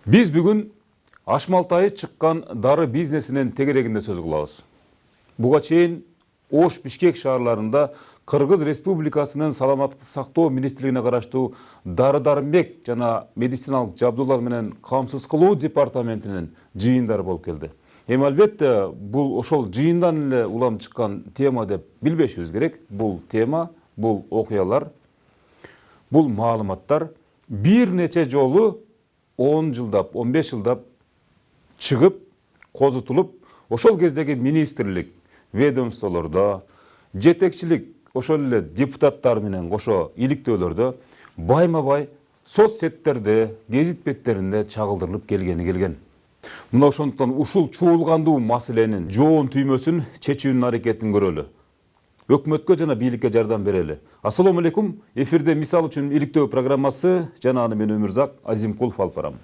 Biz bugün Ашмалтайы çıkkan darı biznesinin tegereginde söz kılabız. Buga çeyin Oş Bişkek şaharlarında Kırgız Respublikasının Salamatlık Saktoo Ministrligine karaştуу Dары-дармек жана медициналык жабдуулар менен камсыз кылуу департаментинин жыйындары болуп келди. Эми албетте бул ошол жыйындан эле улам чыккан тема деп билбешибиз керек. Бул тема, бул окуялар, бул маалыматтар бир нече жолу 10 жылдап, 15 жылдап чыгып, козутулуп, ошол кездеги министрлик, ведомстволордо, жетекчилик, ошол эле депутаттар менен кошо иликтөөлөрдө байма-бай соц сеттерде, гезит беттеринде чагылдырылып келген. Мына ошондуктан ушул чуулгандуу маселенин жоон түймөсүн чечүүнүн аракетин көрөлү. Өкмөткө жана бийликке жардам берели. Ассаламу алейкум. Эфирде мисал үчүн иликтөө программасы жана аны мен Өмүрзак Азимкулов алып барам.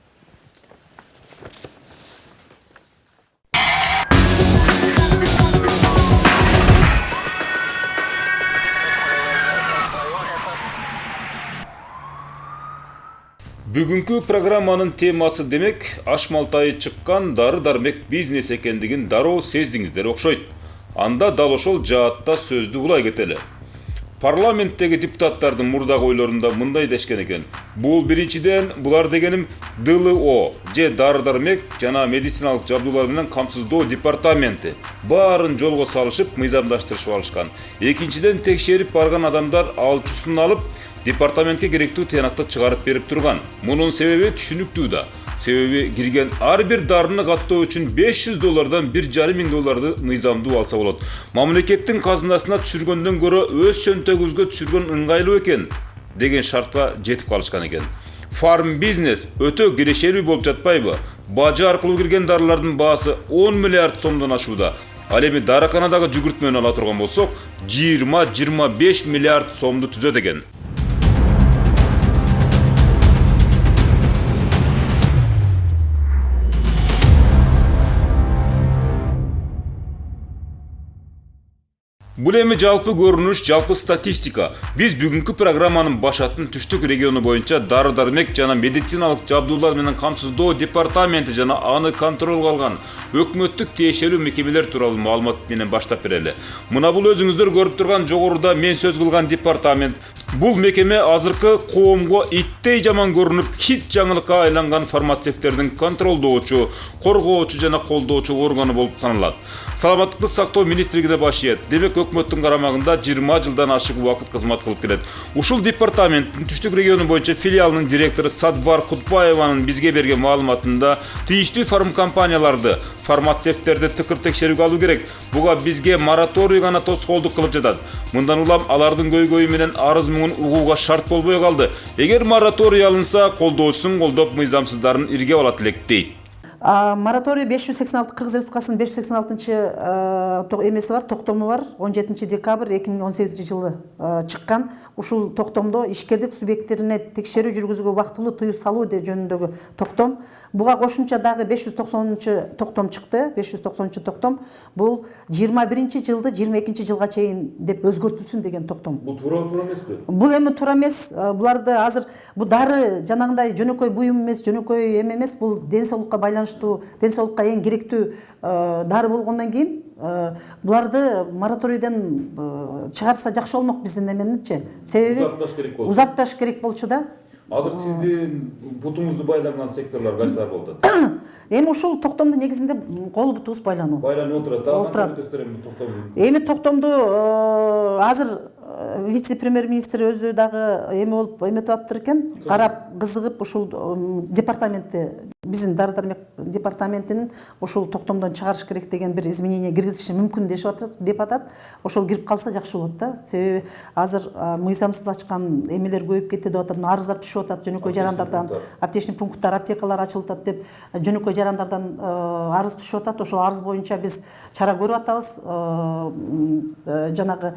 Бүгүнкү программанын темасы демек Ашмалтайы чыккан дары-дармек бизнес экендигин дароо сездиңиздер окшойт. Анда дал ошол жаатта сөздү улай кетели. Парламенттеги депутаттардын мурдагы ойлорунда мындай дешкен экен. Бул биринчиден булар дегеним ДЛО же дары-дармек жана медициналык жабдуулар менен камсыздоо департаменти баарын жолго салышып мыйзамдаштырышып алышкан. Экинчиден текшерип барган адамдар алчусун алып департаментке керектүү тыянакты чыгарып берип турган. Мунун себеби түшүнүктүү да. Себеби кирген ар бир дарыны каттоо үчүн $500 1,5 миң мыйзамдуу алса болот. Мамлекеттин казынасына түшүргөндөн көрө өз чөнтөгүбүзгө түшүргөн ыңгайлуу экен деген шартка жетип калышкан экен. Фарм бизнес өтө кирешелүү болуп жатпайбы? Бажы аркылуу кирген дарылардын баасы 10 миллиард сомдон ашууда. Ал эми дарыканадагы жүгүртмөнү ала турган болсок, 20-25 миллиард сомду түзөт экен. Бул эми жалпы көрүнүш, жалпы статистика. Биз бүгүнкү программанын башатын түштүк региону боюнча дары-дармек жана медициналык жабдуулар менен камсыздоо департаменти жана аны контролго алган өкмөттүк тиешелүү мекемелер тууралуу маалымат менен баштап берели. Мына бул өзүңүздөр көрүп турган жогоруда мен сөз кылган департамент. Бул мекеме азыркы коомго иттей жаман көрүнүп, хит жаңылыкка айланган фармацевттердин контролдоочу, коргоочу жана колдоочу органы болуп саналат. Саламаттыкты сактоо министрлигине баш ийет. Демек өкмөттүн карамагында 20 жылдан ашык убакыт кызмат кылып келет. Ушул департаменттин түштүк региону боюнча филиалынын директору Садвар Кутбаеванын бизге берген маалыматында тийиштүү фармкомпанияларды, фармацевттерди тыкыр текшерүүгө алуу керек. Буга бизге мораторий гана тоскоолдук кылып жатат. Мындан улам алардын көйгөйү менен арыз муңун угууга шарт болбой калды. Эгер мораторий алынса, колдоочусун колдоп мыйзамсыздарын ирге алат элек дейт. Мораторий 586 Кыргыз Республикасынын 586 эмеси бар, токтому бар. 17 декабрь 2018 жылы чыккан. Ушул токтомдо ишкердик субъекттерине текшерүү жүргүзүүгө убактылуу тыюу салуу жөнүндөгү токтом. Буга кошумча дагы 590 токтом чыкты. 590 токтом бул 21 жылды 22 жылга чейин деп өзгөртүлсүн деген токтом. Бул туура эмеспи? Бул эми туура эмес. Буларды азыр бул дары жанагындай жөнөкөй буюм эмес, жөнөкөй эмес, бул ден соолукка байланыштуу, ден соолукка эң керектүү дары болгондон кийин буларды мораторийден чыгарса жакшы болмок биздин эменичи. Себеби узартпаш керек болчу да. Азыр сиздин бутуңузду байланган секторлор кайсылар болду? Эми ушул токтомду негизинде кол бутубуз байлануу. Байланып отурат. Эми токтомду азыр вице-премьер-министр өзү дагы эме болуп эметип атыптыр экен. Карап, кызыгып ушул департаментти, биздин дары-дармек департаментинин ушул токтомдон чыгарыш керек деген бир изменение киргизиши мүмкүн деп атат. Ошол кирип калса жакшы болот да. Себеби азыр мыйзамсыз ачкан эмелер көбөйүп кетти деп атат, арыздар түшүп атат жөнөкөй жарандардан, аптечный пункттар, аптекалар ачылып атат деп жөнөкөй жарандардан арыз түшүп атат. Ошол арыз боюнча биз чара көрүп атабыз. Жанагы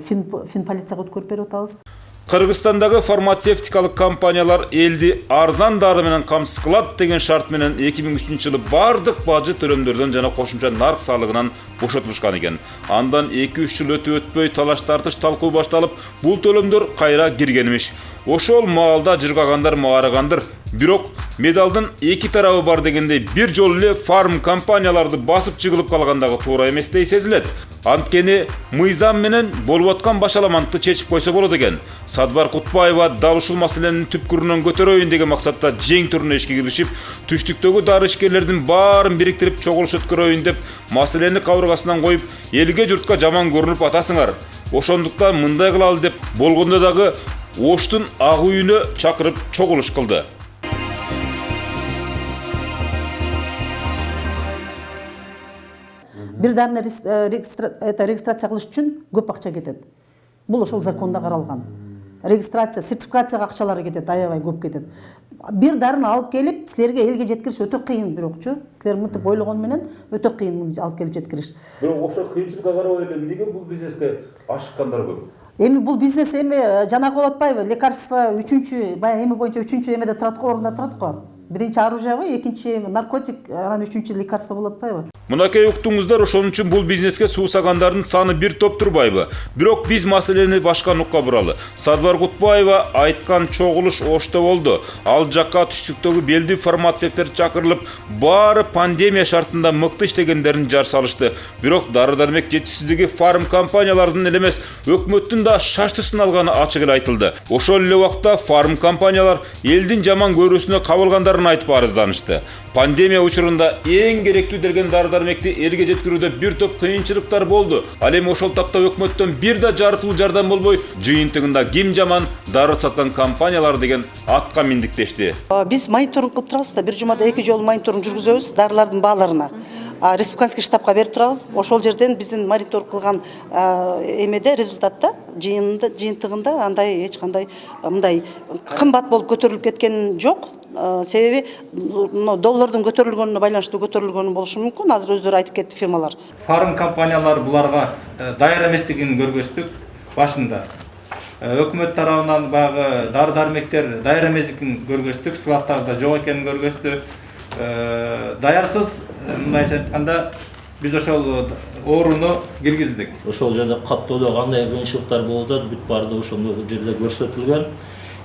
фин полицияга өткөрүп берип атабыз. Кыргызстандагы фармацевтикалык компаниялар элди арзан дары менен камсыз кылат деген шарт менен 2003 жылы бардык бажы төлөмдөрдөн жана кошумча нарк салыгынан бошотулушкан экен. Андан 2-3 жыл өтпөй талаш тартыш талкуу башталып, бул төлөмдөр кайра киргенмиш. Ошол маалда жыргагандар маарыгандыр. Бирок медалдын эки тарабы бар дегендей бир жолу эле фарм компанияларды басып чыгылып калгандагы туура эместей сезилет. Анткени мыйзам менен болуп аткан башаламантты чечип койсо болот экен. Садбар Кутбаева дал ушул маселенин түпкүрүнөн көтөрөйүн деген максатта жең түрүнө ишке киришип, түштүктөгү дары ишкерлердин баарын бириктирип чогулуш өткөрөйүн деп маселени кабыргасынан коюп, элге журтка жаман көрүнүп атасыңар. Ошондуктан мындай кылалы деп болгондо дагы Оштун ак үйүнө чакырып чогулуш кылды. Бир дарыны регистрация кылыш үчүн көп акча кетет. Бул ошол законда каралган. Регистрация, сертификацияга акчалары кетет, аябай көп кетет. Бир дарыны алып келип, силерге элге жеткириш өтө кыйын бирокчу. Силер мынтип ойлогон менен өтө кыйын муну алып келип жеткириш. Бирок ошол кыйынчылыкка карабай эле эмнеге бул бизнеске ашыккандар көп? Эми бул бизнес жанагы болуп атпайбы? Лекарство үчүнчү, баягы эми боюнча үчүнчү эмеде турат го, орунда турат го. Биринчи оружие, экинчи наркотик, анан үчүнчү лекарство болуп атпайбы? Мынакей уктуңуздар, ошон үчүн бул бизнеске суусагандардын саны бир топ турбайбы. Бирок биз маселени башка нукка буралы. Садбар Кутбаева айткан чогулуш Ошто болду. Ал жакка түштүктөгү белди фармацевттер чакырылып, баары пандемия шартында мыкты иштегендерин жар салышты. Бирок дары-дармек жетишсиздиги фарм компаниялардын эле эмес, өкмөттүн да шаштысын алганы ачык эле айтылды. Ошол эле убакта фарм компаниялар элдин жаман көрүүсүнө кабылгандарын айтып арызданышты. Пандемия учурунда эң керектүү деген дары-дармекти элге жеткирүүдө бир топ кыйынчылыктар болду. Ал эми ошол тапта өкмөттөн бир да жарытылуу жардам болбой, жыйынтыгында ким жаман дары саткан компаниялар деген атка миндиктешти. Биз мониторинг кылып турабыз да, бир жумада 2 жолу мониторинг жүргүзөбүз дарылардын бааларына. Республиканский штабка берип турабыз. Ошол жерден биздин мониторинг кылган эмеде результатта жыйынтыгында андай эч кандай мындай кымбат болуп көтөрүлүп кеткен жок. Себеби доллардын көтөрүлгөнүнө байланыштуу көтөрүлгөнү болушу мүмкүн. Азыр өздөрү айтып кетти фирмалар. Фарм компаниялар буларга даяр эместигин көргөздүк башында. Өкмөт тарабынан багы дары-дармектер даяр эместигин көргөздүк, складтарда жок экенин көргөздүк. Даярсыз, мындайча айтканда, биз ошол орунду киргиздик. Ошол жерде каттоодо кандай кыйынчылыктар болуп атат, бүт баардыгы ошол жерде көрсөтүлгөн.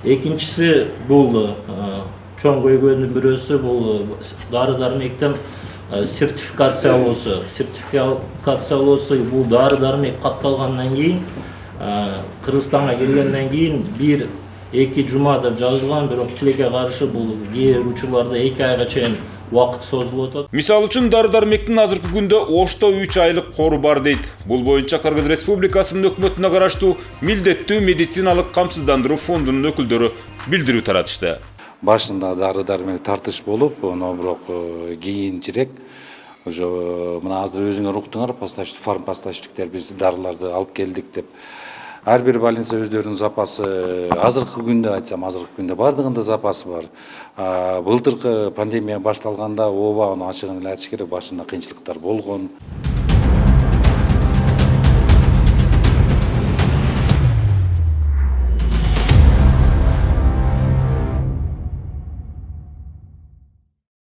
Экинчиси бул чоң көйгөйдүн бирөөсү бул дары-дармектен сертификациялоосу. Сертификациялоосу бул дары-дармек катталгандан кийин, Кыргызстанга келгенден кийин 1-2 жума деп жазылган, бирок тилекке каршы бул кээ бир учурларда 2 айга чейин убакыт созулуп атат. Мисалы үчүн дары-дармектин азыркы күндө Ошто 3 айлык кору бар дейт. Бул боюнча Кыргыз Республикасынын өкмөтүнө караштуу милдеттүү медициналык камсыздандыруу фондунун өкүлдөрү билдирүү таратышты. Башында дары-дармек тартыш болуп, оно бирок кийинчерээк уже мына азыр өзүңөр уктуңар, фарм поставщиктер биз дарыларды алып келдик деп. Ар бир больница өздөрүнүн запасы, азыркы күндө айтсам, азыркы күндө бардыгында запасы бар. Былтыркы пандемия башталганда ооба аны ачыгын эле айтыш керек, башында кыйынчылыктар болгон.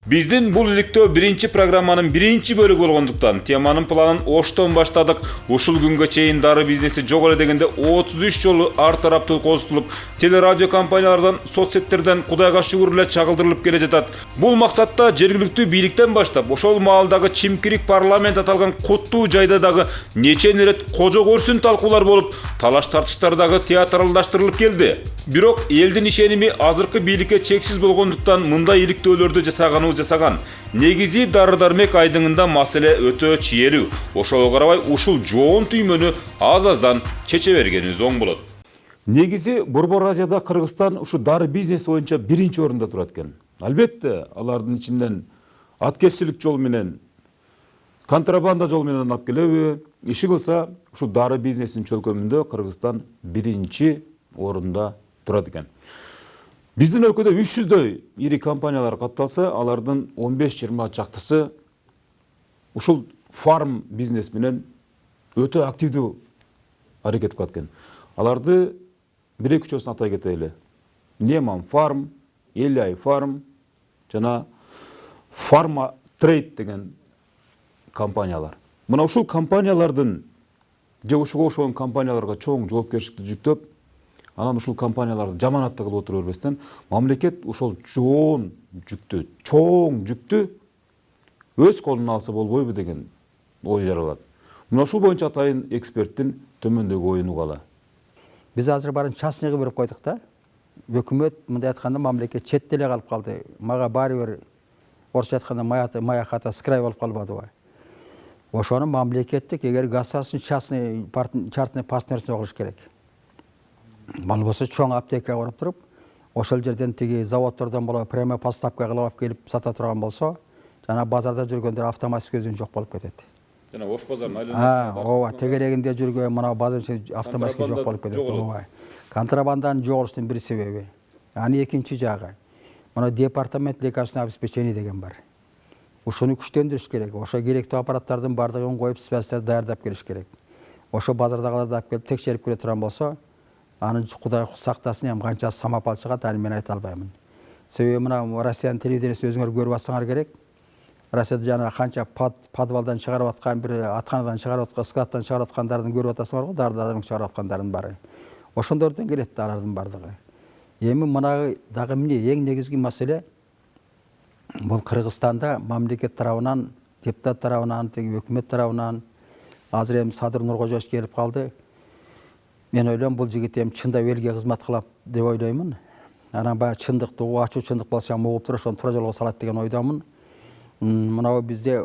Биздин бул иликтөө биринчи программанын биринчи бөлүгү болгондуктан теманын планын Оштон баштадык. Ушул күнгө чейин дары бизнеси жок эле дегенде 33 жолу ар тараптуу козутулуп, телерадио компаниялардан, соцсеттерден Кудайга шүгүр эле чагылдырылып келе жатат. Бул максатта жергиликтүү бийликтен баштап, ошол маалдагы Чимкирик парламент аталган куттуу жайда дагы нече ирет кожо көрсүн талкуулар болуп, талаш тартыштар дагы театралдаштырылып келди. Бирок элдин ишеними азыркы бийликке чексиз болгондуктан мындай иликтөөлөрдү жасаган. Негизи дары-дармек айдыңында маселе өтө чиелүү. Ошого карабай ушул жоон түймөнү аз-аздан чече бергенибиз оң болот. Негизи Борбор Азияда Кыргызстан ушу дары бизнес боюнча биринчи орунда турат экен. Албетте, алардын ичинен аткезчилик жол менен, контрабанда жол менен алып келеби, иши кылса, ушу дары бизнесинин чөлкөмүндө Кыргызстан биринчи орунда турат экен. Биздин өлкөдө 300дөй ири компаниялар катталса, алардын 15-20 чактысы ушул фарм бизнес менен өтө активдүү аракет кылат экен. Аларды бир-эки үчөөсүн атай кетели. Неман фарм, Элай фарм жана Фарма Трейд деген компаниялар. мына ушул компаниялардын же ушуга окшогон компанияларга чоң жоопкерчиликти жүктөп, анан ушул компанияларды жаманатты кылып отура бербестен, мамлекет ушул чоң жүктү өз колуна алса болбойбу деген ой жаралат. Мына ушул боюнча атайын эксперттин төмөндөгү оюн угалы. Biz азыр барын частныйга берип койдук да. Өкмөт мындай айтканда мамлекет четте эле калып калды. Мага баары бир орусча айтканда мая хата скрай болуп калбадыбы. Ошону мамлекеттик эгер государственный частный партнерство кылыш керек. Болбосо чоң аптека куруп туруп, ошол жерден тиги заводдордон боло прямо поставка кылып алып келип сата турган болсо, жана базарда жүргөндөр автоматик өзүн жок болуп кетет. Жана Ош базарынын айланасында Ооба, тегерегинде жүргөн мына базар автоматик жок болуп кетет. Ооба. Контрабанданын жоголуштун бир себеби. Аны экинчи жагы. Мына департамент лекарственное обеспечение деген бар. Ушуну күчтөндүрүш керек. Ошо керектүү аппараттардын бардыгын коюп, специалисттер даярдап келиш керек. Ошо базардагыларды алып келип текшерип келе турган болсо, аны Кудай сактасын, эми канча самопал чыгат, аны мен айта албаймын. Себеби мына Россиянын телевидениесин өзүңөр көрүп атсаңар керек. Россияда жана канча подвалдан чыгарып аткан, бир атканадан чыгарып аткан, складтан чыгарып аткандарын көрүп атасыңар го, дары-дармек чыгарып аткандардын баары. Ошондордон келет да алардын бардыгы. Эми мына дагы эмне эң негизги маселе бул Кыргызстанда мамлекет тарабынан, депутат тарабынан, өкмөт тарабынан азыр эми Садыр Нуркожоевич келип калды. Мен ойлойм бул жигит эми чындап элге кызмат кылат деп ойлоймун. Анан баягы чындыкты, ачуу чындык болсо угуп туруп, ошону туура жолго салат деген ойдомун. Мына бизде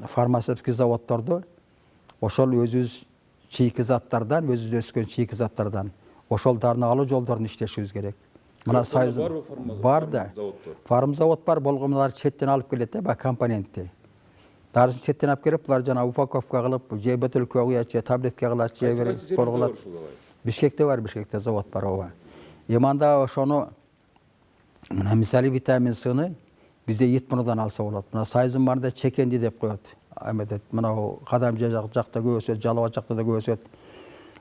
фармацевтик заводдорду ошол өзүбүз чийки заттардан, өзүбүз өскөн чийки заттардан ошол дарыны алуу жолдорун иштешибиз керек. Мына сайыз бар да. Фармзавод бар, болгондор четтен алып келет да, баягы компонентти. Дарысын четтен алып келип, булар жана упаковка кылып, же бөтөлкө куят, же таблетка кылат, же бир коргулат. Бишкекте бар, Бишкекте завод бар, ооба. Эманда ошону мына мисалы витамин С-ны бизде ит мурундан алса болот. Мына сайызын барында чекенди деп коет. Эметет. Мына Кадамжы жакта көп өсөт, Жалал жакта да көп өсөт.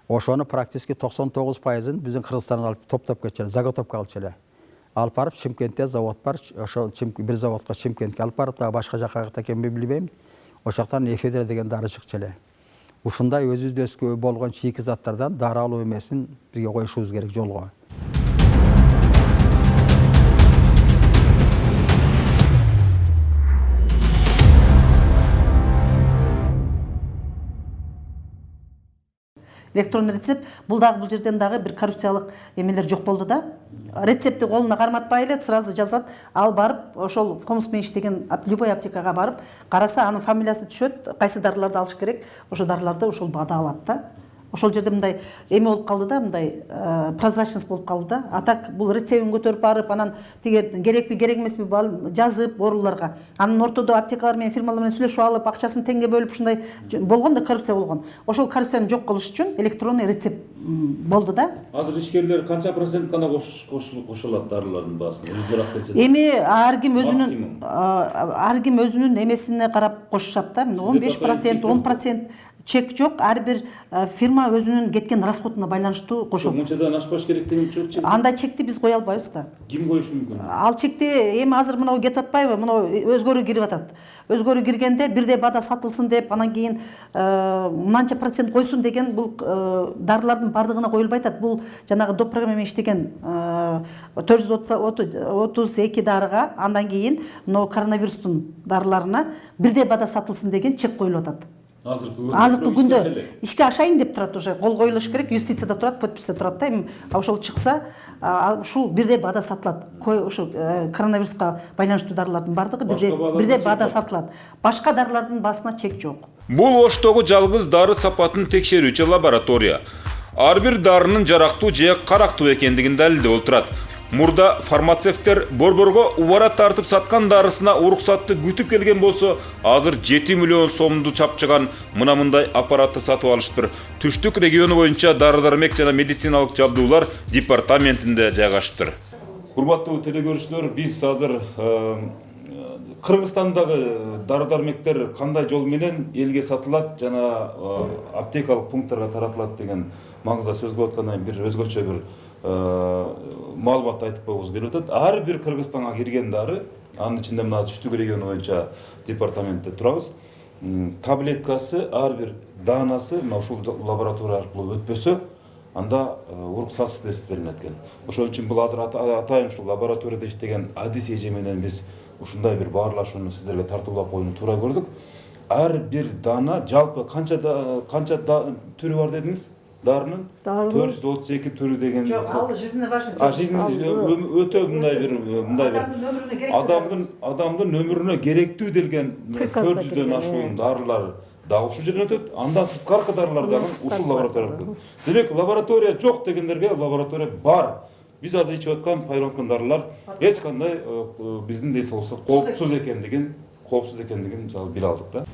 Ошону практически 99%-ын биздин Кыргызстандан алып топтоп кетчү, заготовка кылчу эле. Алып барып Чимкентте завод бар, ошол бир заводко Чимкентке алып барып, да башка жакка экенин билбейм. Ошоктан эфедра деген дары чыкчу эле. Ушундай өзүбүздө өскө болгон чийки заттардан дары алуу эмесин бизге коюшубуз керек жолго. Электронный рецепт бул жерден дагы бир коррупциялык эмелер жок болду да. Рецептти колуна карматпай эле сразу жазат, ал барып ошол комус менен иштеген любой аптекага барып караса, анын фамилиясы түшөт, кайсы дарыларды алыш керек, ошол дарыларды ошол баада алат да. Ошол жерде мындай эме болуп калды да, мындай прозрачность болуп калды да. А так бул рецептин көтөрүп барып, анан тиге керекпи, керек эмеспи жазып ооруларга. Анын ортодо аптекалар менен фирмалар менен сүйлөшүп алып, акчасын теңге бөлүп ушундай болгон да, коррупция болгон. Ошол коррупцияны жок кылыш үчүн электронный рецепт болду да. Азыр ишкерлер канча процент гана кошулат дарылардын баасына? Өзүлөр келсе. Эми ар ким өзүнүн эмесине карап кошушат да. 15%, 10% чек жок, ар бир фирма өзүнүн кеткен расходуна байланыштуу кошот. Мынчадан ашпаш керек деген чек. Андай чекти биз кое албайбыз да. Ким коюшу мүмкүн? Ал чекти эми азыр мынау кетип атпайбы? Мынау өзгөрүү кирип атат. Өзгөрүү киргенде бирдей баада сатылсын деп, анан кийин мынанча процент койсун деген бул дарылардын бардыгына коюлбай атат. Бул жанагы доп программа менен иштеген 432 дарыга, андан кийин мына коронавирустун дарыларына бирдей баада сатылсын деген чек коюлуп атат. Азыркы күндө ишке ашайын деп турат, уже кол коюлуш керек, юстицияда турат, подписьте турат да. Эми ошол чыкса, ушул бирдей баада сатылат. Ошол коронавируска байланыштуу дарылардын бардыгы бирдей баада сатылат. Башка дарылардын баасына чек жок. Бул Оштогу жалгыз дары сапатын текшерүүчү лаборатория. Ар бир дарынын жарактуу же карактуу экендигин далилдеп отурат. Мурда фармацевттер борборго убара тартып саткан дарысына уруксатты күтүп келген болсо, азыр 7 миллион сомду чапчыган мындай аппаратты сатып алыштыр. Түштүк региону боюнча дары-дармек жана медициналык жабдуулар департаментинде жайгашыптыр. Урматтуу телекөрүүчүлөр, биз азыр Кыргызстандагы дары-дармектер кандай жол менен элге сатылат жана аптекалык пункттарга таратылат деген маңызда сөз кылып аткандан бир өзгөчө бир маалымат айтып койгубуз келип атат. Ар бир Кыргызстанга кирген дары, анын ичинде мына Түштүк региону боюнча департаментте турабыз. таблеткасы ар бир даанасы мына ушул лаборатория аркылуу өтпөсө анда уруксатсыз тестеленет экен. Ошон үчүн бул азыр атайын ушул лабораторияда иштеген адис эже менен биз ушундай бир баарлашууну сиздерге тартуулап коюуну туура көрдүк. Ар бир даана жалпы канча түрү бар дедиңиз? Дарынын 432 түрү деген. Жок, ал жизненно важный. Өтө мындай бир адамдын өмүрүнө керектүү делген 400дөн ашуун дарылар да ушул жерден өтөт. Андан сырткаркы дарылар дагы ушул лабораторияда өтөт. Демек лаборатория жок дегендерге лаборатория бар. Биз азыр ичип аткан пайдаланып дарылар эч кандай биздин дейсе болсо коопсуз экендигин мисалы биле алдык да.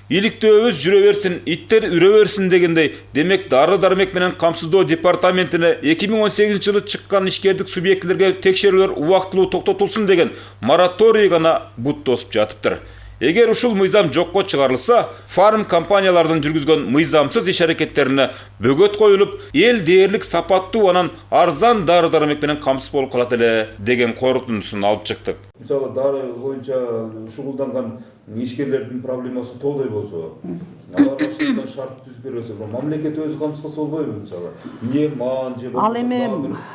Иликтөөбүз жүрө берсин, иттер үрө берсин дегендей, демек дары-дармек менен камсыздоо департаментине 2018-жылы чыккан ишкердик субъектилерге текшерүүлөр убактылуу токтотулсун деген мораторий гана бут тосуп жатыптыр. Эгер ушул мыйзам жокко чыгарылса, фарм компаниялардын жүргүзгөн мыйзамсыз иш-аракеттерине бөгөт коюлуп, эл дээрлик сапаттуу анан арзан дары-дармек менен камсыз болуп калат эле деген корутундусун алып чыктык. Мисалы дары боюнча шугулданган ишкерлердин проблемасы тоолой болсо, аларга шарт түзүп бербесе, мамлекет өзү камсыз кылса болбойбу мисалы? Эмне маан же ал эми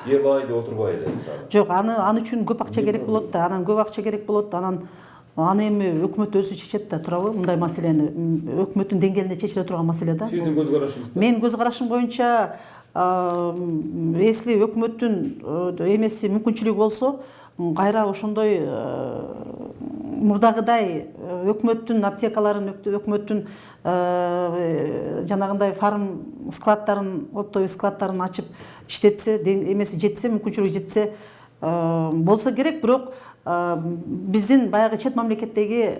эл айда отурбай эле мисалы. Жок, аны үчүн көп акча керек болот да, анан көп акча керек болот, анан аны эми өкмөт өзү чечет да, туурабы? Мындай маселени өкмөттүн деңгээлинде чечиле турган маселе да. Сиздин көз карашыңызда? Менин көз карашым боюнча, если өкмөттүн эмеси мүмкүнчүлүгү болсо, кайра ошондой мурдагыдай өкмөттүн аптекаларын, өкмөттүн жанагындай фарм складдарын, оптовый складдарын ачып иштетсе, эмеси жетсе, мүмкүнчүлүгү жетсе болсо керек. Бирок биздин баягы чет мамлекеттеги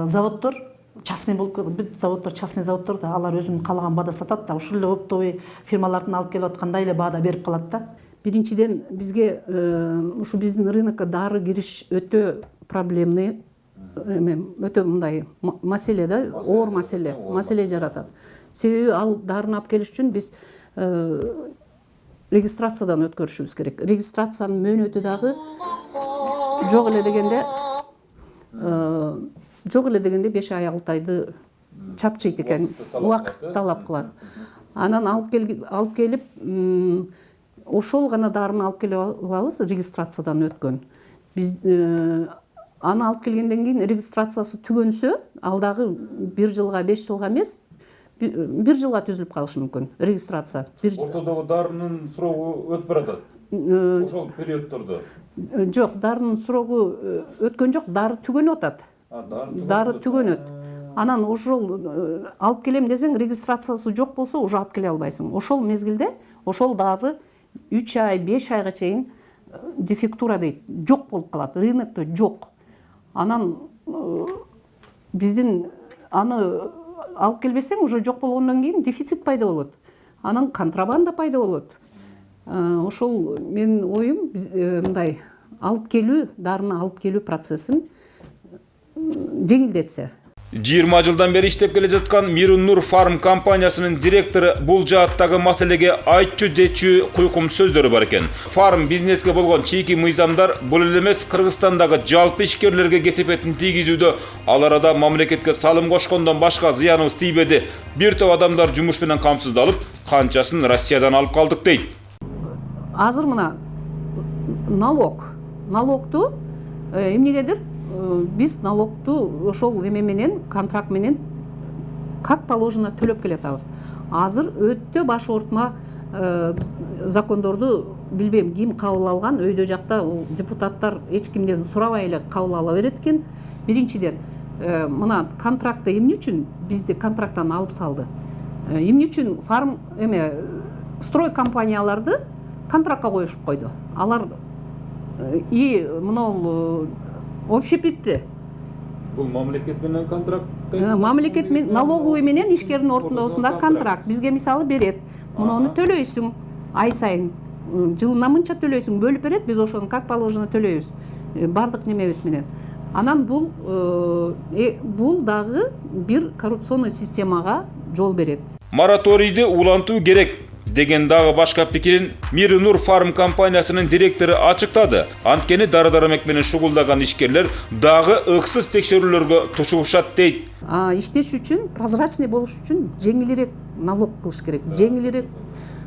заводдор частный болуп, заводдор, частный заводдор да, алар өзүнүн каалаган баада сатат да, ушул эле оптовый фирмалардын алып келип аткандай эле баада берип калат да. Биринчиден бизге ушу биздин рынокко дары кириш өтө проблемный, өтө мындай маселе да, оор маселе жаратат. Себеби ал дарыны алып келиш үчүн биз регистрациядан өткөрүшүбүз керек. Регистрациянын мөөнөтү дагы жок эле дегенде 5 ай 6 айды чапчыйт экен, убакыт талап кылат. Анан алып келип ошол гана дарыны алып келе алабыз, регистрациядан өткөн. Биз аны алып келгенден кийин регистрациясы түгөнсө, ал дагы 1 жылга 5 жылга эмес, 1 жылга түзүлүп калышы мүмкүн регистрация. Ортодогу дарынын срогу өтүп баратат. Ошол периоддордо. Жок, дарынын срогу өткөн жок, дары түгөнүп атат. Дары түгөнөт. Анан ошол алып келем десең, регистрациясы жок болсо, уже алып келе албайсың. Ошол мезгилде ошол дары 3 ай, 5 айга чейин дефектура дейт, жок болуп калат, рынокто жок. Анан биздин аны алып келбесең, уже жок болгондон кийин дефицит пайда болот. Анан контрабанда пайда болот. Ошол менин оюм мындай алып келүү, дарыны алып келүү процессин жеңилдетсе. 20 жылдан бери иштеп келе жаткан Мирунур фарм компаниясынын директору бул жааттагы маселеге айтчу дечүү куйкум сөздөрү бар экен. Фарм бизнеске болгон чийки мыйзамдар бул эле эмес, Кыргызстандагы жалпы ишкерлерге кесепетин тийгизүүдө ал арада мамлекетке салым кошкондон башка зыяныбыз тийбеди. Бир топ адамдар жумуш менен камсыздалып, канчасын Россиядан алып калдык дейт. Азыр мына налогту эмнегедир биз налогту ошол эме менен, контракт менен как положено төлөп келатабыз. Азыр өтө баш ортма закондорду билбейм ким кабыл алган, өйдө жакта депутаттар эч кимден сурабай эле кабыл ала берет экен. Биринчиден, мына контрактты эмне үчүн бизди контракттан алып салды? Эмне үчүн фарм строй компанияларды контрактка коюшуп койду. Алар мынау общепитти. Бул мамлекет менен контракт. Мамлекет менен налоговый менен ишкердин ортосунда контракт. Бизге мисалы берет. Муну төлөйсүң ай сайын. Жылына мынча төлөйсүң, бөлүп берет, биз ошону как положено төлөйбүз. Бардык немебиз менен. Анан бул дагы бир коррупционный системага жол берет. мораторийди улантуу керек деген дагы башка пикирин Мирнур Фарм компаниясынын директору ачыктады. Анткени дары-дармек менен шугулдаган ишкерлер дагы ыксыз текшерүүлөргө тушушат дейт. Иштеш үчүн, прозрачный болуш үчүн жеңилирээк налог кылыш керек. Жеңилирээк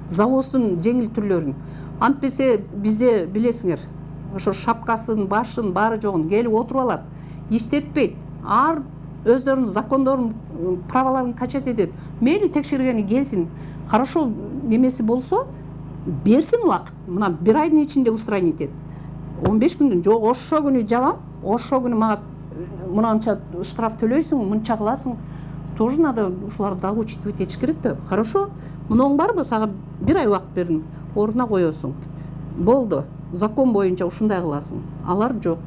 завоздун жеңил түрлөрүн. Антпесе бизде билесиңер, ошо шапкасын, башын, баары жогун келип отуруп алат. Иштетпейт. Ар өздөрүнүн закондорун, праваларын качат этет. Мейли текшергени келсин. Хорошо немеси болсо, берсин убакыт. Мына 1 айдын ичинде устранить этет. 15 күндүн жок, ошо күнү жабам, ошо күнү мага мынанча штраф төлөйсүң, мынча кыласың. Тоже надо ушуларды дагы учитывать этиш керек да. Хорошо, мунуң барбы, сага 1 ай убакыт бердим, ордуна коесуң. Болду. Закон боюнча ушундай кыласың. Алар жок.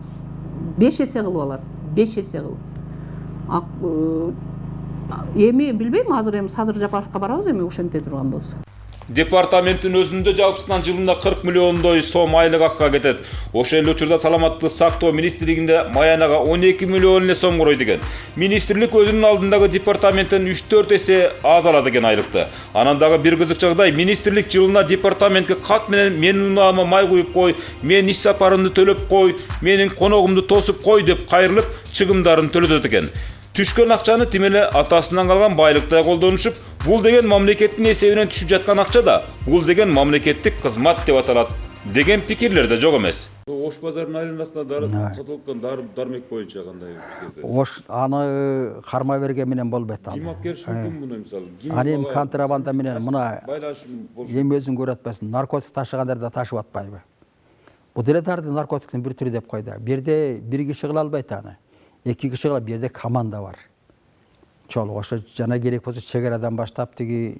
5 эсе кылып алат. 5 эсе кылып. Эми билбейм, азыр эми Садыр Жапаровго барабыз, эми ошентей турган болсо. Департаменттин өзүндө жалпысынан жылына 40 миллиондой сом айлык акка кетет. Ошол эле учурда саламаттык сактоо министрлигинде маянага 12 миллион эле сом коройт экен. Министрлик өзүнүн алдындагы департаменттен 3-4 эсе аз алат экен айлыкты. Анан дагы бир кызык жагдай, министрлик жылына департаментке кат менен менин унаама май куюп кой, мен иш сапарымды төлөп кой, менин коногумду тосуп кой деп кайрылып чыгымдарын төлөтөт экен. Түшкөн акчаны тим эле атасынан калган байлыктай колдонушуп, бул деген мамлекеттин эсебинен түшүп жаткан акча да, бул деген мамлекеттик кызмат деп аталат деген пикирлер да жок эмес. Ош базарынын айланасында дары сатылып аткан дары-дармек боюнча кандай пикирдесиз? Ош аны кармай берген менен болбойт. Ким акериш мүмкүн муну мисалы? Аны эми контрабанда менен мына байлашым болсун. эми өзүң көрүп атпайсың, наркотик ташыгандар да ташып атпайбы? Бул деле дарды наркотиктин бир түрү деп койду. Бирде бир киши кыла албайт аны. 2 киши кылат, бирде команда бар. Чол ошо жана керек болсо чегарадан баштап тиги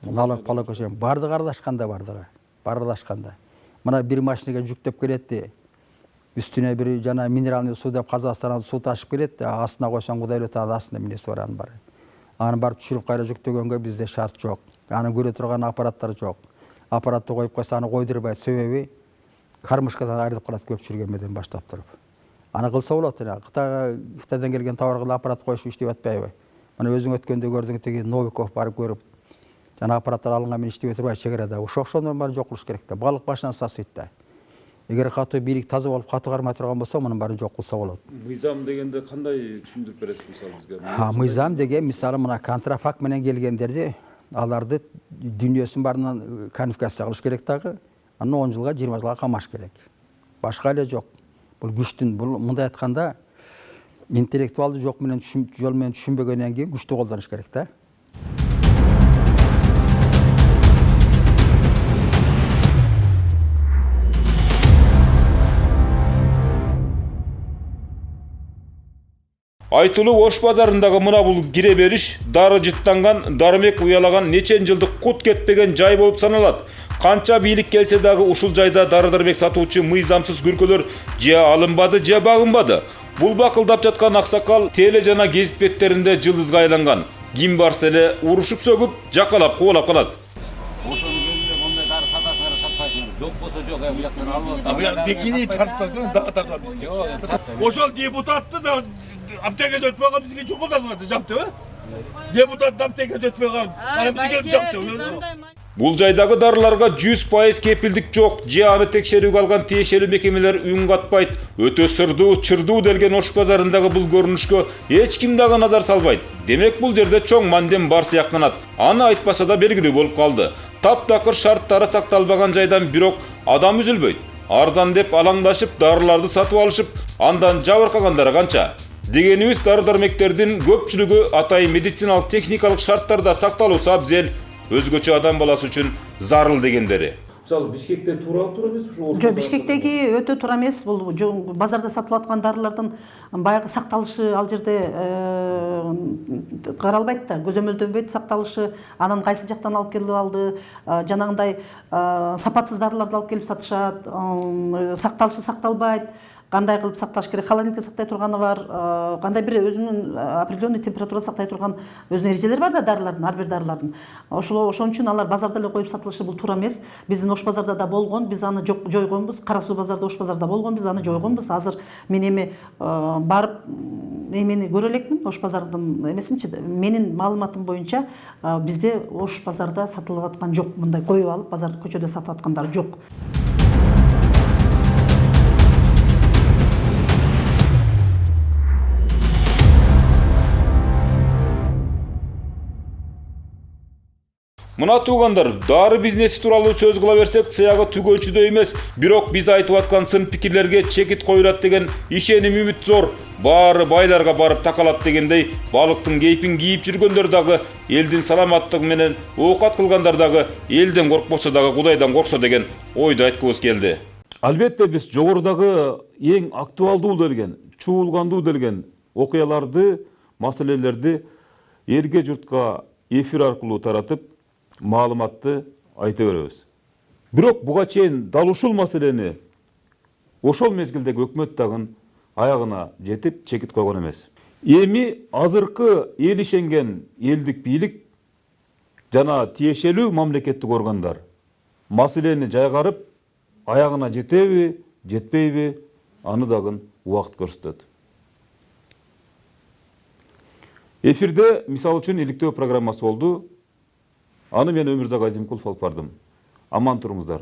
налог полок ошо бардыгы аралашканда бардыгы. Мына бир машинага жүктөп келет, үстүнө бир жана минералдык суу деп Казакстандан суу ташып келет, астына койсоң кудай эле таанын астында эмнеси бар анын баары. Аны барып түшүрүп кайра жүктөгөнгө бизде шарт жок. Аны көрө турган аппараттар жок. Аппаратты коюп койсо аны койдурбайт, себеби кармышкадан айрылып калат көпчүлүк эмеден баштап туруп. Аны кылса болот эле. Кытайдан келген товарга аппарат коюш иштеп атпайбы? Мына өзүң өткөндө көрдүң, тиги Новиков барып көрүп, жана аппараттар алынган менен иштеп отурбайт чегарада. Ошондон баары жок кылыш керек да. Балык башынан сасыйт да. Эгер катуу бийлик таза болуп, катуу кармай турган болсо, мунун баарын жок кылса болот. Мыйзам дегенде кандай түшүндүрүп бересиз мисалы бизге? Мыйзам деген мисалы мына контрафакт менен келгендерди, аларды дүйнөсүн баарынан конфискация кылыш керек дагы. Аны 10 жылга, 20 жылга камаш керек. Башка эле жок. Бул күчтүн, бул мындай айтканда интеллектуалдуу жол менен түшүнбөгөндөн кийин күчтү колдонуш керек да. Айтылуу Ош базарындагы мына бул кире бериш дары жыттанган, дармек уялаган нечен жылдык кут кетпеген жай болуп саналат. Канча бийлик келсе дагы ушул жайда дары-дармек сатуучу мыйзамсыз күркөлөр же алынбады, же багынбады. Бул бакылдап жаткан аксакал теле жана гезит беттеринде жылдызга айланган. Ким барса эле урушуп сөгүп, жакалап кубалап калат. Ошонун өзүндө мондай дары сатасыңар, сатпайсыңар. Жок болсо жок, bu жактан алып Abi ya bekini tarttılar, daha tarttılar bizge. Oşal deputattı da apteke ötmeye bizge çok odası yaptı mı? Deputat apteke ötmeye bana bizge yaptı. Бул жайдагы дарыларга 100% кепилдик жок, же аны текшерүүгө алган тиешелүү мекемелер үн катпайт. Өтө сырдуу, чырдуу делген Ош базарындагы бул көрүнүшкө эч ким дагы назар салбайт. Демек бул жерде чоң мандем бар сыяктанат. Аны айтпаса да белгилүү болуп калды. Таптакыр шарттары сакталбаган жайдан бирок адам үзүлбөйт. Арзан деп алаңдашып, дарыларды сатып алышып, андан жабыркагандар канча. Дегенибиз дары-дармектердин көпчүлүгү атайын медициналык техникалык шарттарда сакталуусу абзел, өзгөчө адам баласы үчүн зарыл дегендери. Мисалы Бишкекте туура эмес ушул? Жок, Бишкектеги өтө туура эмес. Бул базарда сатылып аткан дарылардын баягы сакталышы ал жерде каралбайт да, көзөмөлдөнбөйт сакталышы. Анан кайсы жактан алып келип алды, жанагындай сапатсыз дарыларды алып келип сатышат, сакталышы сакталбайт. кандай кылып сакташ керек, холодильникте сактай турганы бар, кандай бир өзүнүн определенный температурада сактай турган өзүнүн эрежелери бар да дарылардын, ар бир дарылардын. Ошол үчүн алар базарда эле коюп сатылышы бул туура эмес. Биздин Ош базарда да болгон, биз аны жойгонбуз. Кара Суу базарда, Ош базарда болгон, биз аны жойгонбуз. Азыр мен эми барып эмени көрө элекмин, Ош базардын эмесинчи. Менин маалыматым боюнча бизде Ош базарда сатылып аткан жок, мындай коюп алып базар көчөдө сатып аткандар жок. Мына туугандар, дары бизнеси тууралуу сөз кыла берсек, сыягы түгөнчүдөй эмес, бирок биз айтып аткан сын пикирлерге чекит коюлат деген ишеним үмүт зор. Баары байларга барып такалат дегендей, балыктын кейпин кийип жүргөндөр дагы, элдин саламаттыгы менен оокат кылгандар дагы, элден коркпосо дагы Кудайдан корксо деген ойду айткыбыз келди. Албетте биз жогорудагы эң актуалдуу делген, чуулгандуу делген окуяларды, маселелерди элге журтка эфир аркылуу таратып, маалыматты айта беребиз. Бирок буга чейин дал ушул маселени ошол мезгилдеги өкмөт дагы аягына жетип чекит койгон эмес. Эми азыркы эл ишенген элдик бийлик жана тиешелүү мамлекеттик органдар маселени жайгарып аягына жетеби, жетпейби, аны дагы убакыт көрсөтөт. Эфирде мисал үчүн иликтөө программасы болду. Аны мен Өмүрзак Азимкулов алып бардым. Аман туруңуздар.